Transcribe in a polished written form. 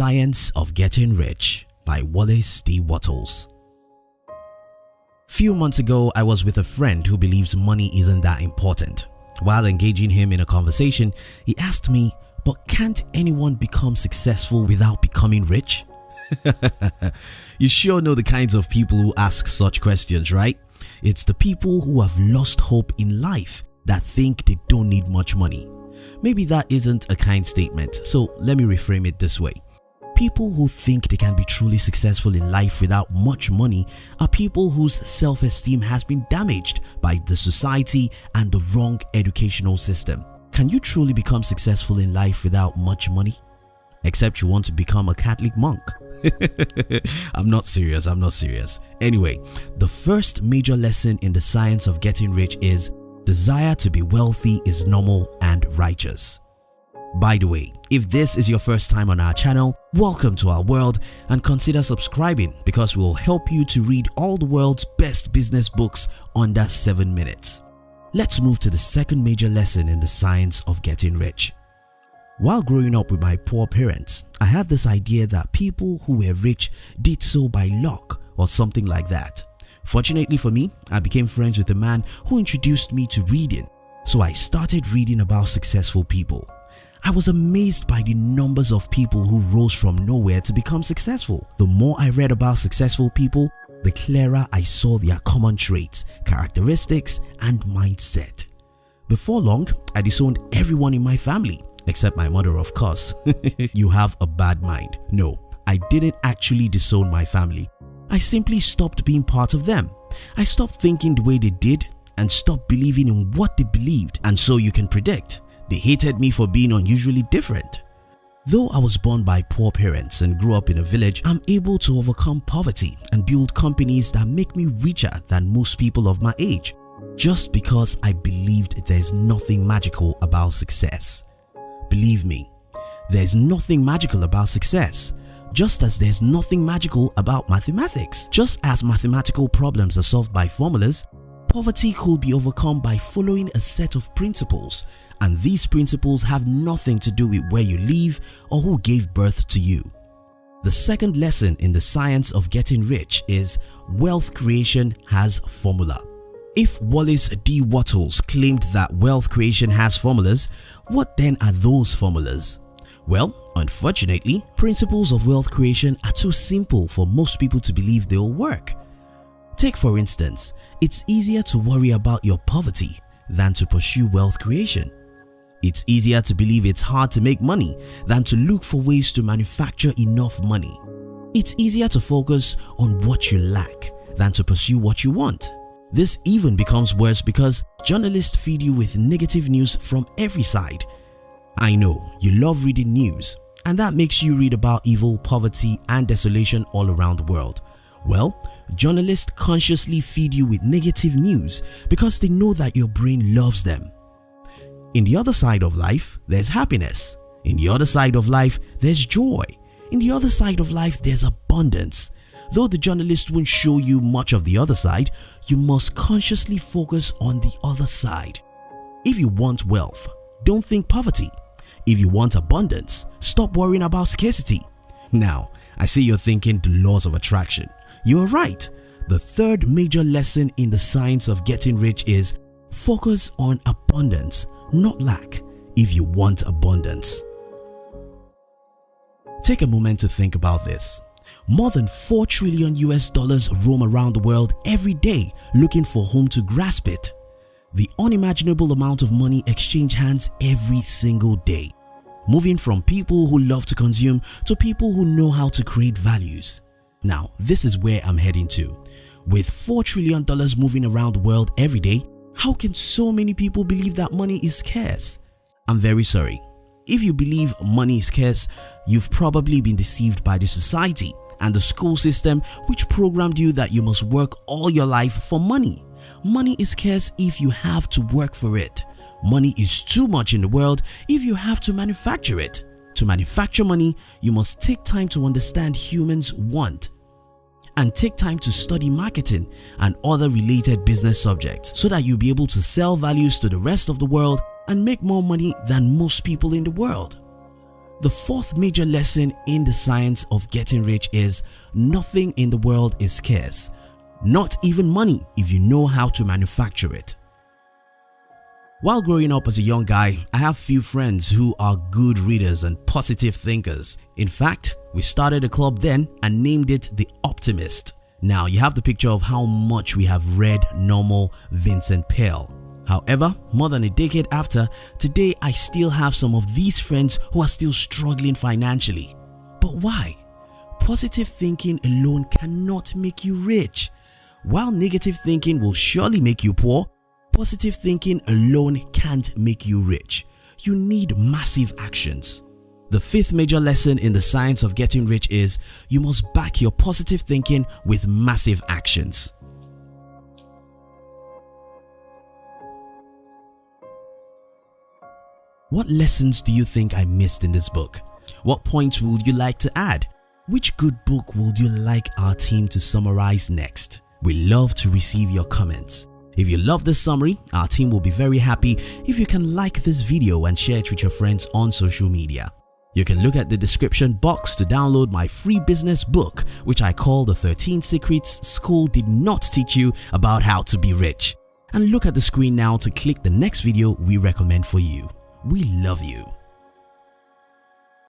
Science of Getting Rich by Wallace D. Wattles. Few months ago, I was with a friend who believes money isn't that important. While engaging him in a conversation, he asked me, "But can't anyone become successful without becoming rich?" You sure know the kinds of people who ask such questions, right? It's the people who have lost hope in life that think they don't need much money. Maybe that isn't a kind statement, so let me reframe it this way. People who think they can be truly successful in life without much money are people whose self-esteem has been damaged by the society and the wrong educational system. Can you truly become successful in life without much money? Except you want to become a Catholic monk. I'm not serious. Anyway, the first major lesson in the science of getting rich is desire to be wealthy is normal and righteous. By the way, if this is your first time on our channel, welcome to our world and consider subscribing because we'll help you to read all the world's best business books under 7 minutes. Let's move to the second major lesson in the science of getting rich. While growing up with my poor parents, I had this idea that people who were rich did so by luck or something like that. Fortunately for me, I became friends with a man who introduced me to reading, so I started reading about successful people. I was amazed by the numbers of people who rose from nowhere to become successful. The more I read about successful people, the clearer I saw their common traits, characteristics, and mindset. Before long, I disowned everyone in my family, except my mother, of course. You have a bad mind. No, I didn't actually disown my family. I simply stopped being part of them. I stopped thinking the way they did and stopped believing in what they believed. And so you can predict, they hated me for being unusually different. Though I was born by poor parents and grew up in a village, I'm able to overcome poverty and build companies that make me richer than most people of my age, just because I believed there's nothing magical about success. Believe me, there's nothing magical about success. Just as there's nothing magical about mathematics. Just as mathematical problems are solved by formulas, poverty could be overcome by following a set of principles, and these principles have nothing to do with where you live or who gave birth to you. The second lesson in the science of getting rich is wealth creation has formula. If Wallace D. Wattles claimed that wealth creation has formulas, what then are those formulas? Well, unfortunately, principles of wealth creation are too simple for most people to believe they'll work. Take for instance, it's easier to worry about your poverty than to pursue wealth creation. It's easier to believe it's hard to make money than to look for ways to manufacture enough money. It's easier to focus on what you lack than to pursue what you want. This even becomes worse because journalists feed you with negative news from every side. I know you love reading news, and that makes you read about evil, poverty, and desolation all around the world. Well, journalists consciously feed you with negative news because they know that your brain loves them. In the other side of life, there's happiness. In the other side of life, there's joy. In the other side of life, there's abundance. Though the journalist won't show you much of the other side, you must consciously focus on the other side. If you want wealth, don't think poverty. If you want abundance, stop worrying about scarcity. Now, I see you're thinking the laws of attraction. You're right. The third major lesson in the science of getting rich is focus on abundance, not lack, if you want abundance. Take a moment to think about this. More than $4 trillion roam around the world every day looking for whom to grasp it. The unimaginable amount of money exchange hands every single day, moving from people who love to consume to people who know how to create values. Now, this is where I'm heading to. With $4 trillion moving around the world every day, how can so many people believe that money is scarce? I'm very sorry. If you believe money is scarce, you've probably been deceived by the society and the school system, which programmed you that you must work all your life for money. Money is scarce if you have to work for it. Money is too much in the world if you have to manufacture it. To manufacture money, you must take time to understand humans' want and take time to study marketing and other related business subjects so that you'll be able to sell values to the rest of the world and make more money than most people in the world. The fourth major lesson in the science of getting rich is nothing in the world is scarce, not even money if you know how to manufacture it. While growing up as a young guy, I have few friends who are good readers and positive thinkers. In fact, we started a club then and named it The Optimist. Now you have the picture of how much we have read normal Vincent Peale. However, more than a decade after, today I still have some of these friends who are still struggling financially. But why? Positive thinking alone cannot make you rich. While negative thinking will surely make you poor, positive thinking alone can't make you rich. You need massive actions. The fifth major lesson in the science of getting rich is you must back your positive thinking with massive actions. What lessons do you think I missed in this book? What points would you like to add? Which good book would you like our team to summarize next? We love to receive your comments. If you love this summary, our team will be very happy if you can like this video and share it with your friends on social media. You can look at the description box to download my free business book, which I call The 13 Secrets School Did Not Teach You About How to Be Rich. And look at the screen now to click the next video we recommend for you. We love you.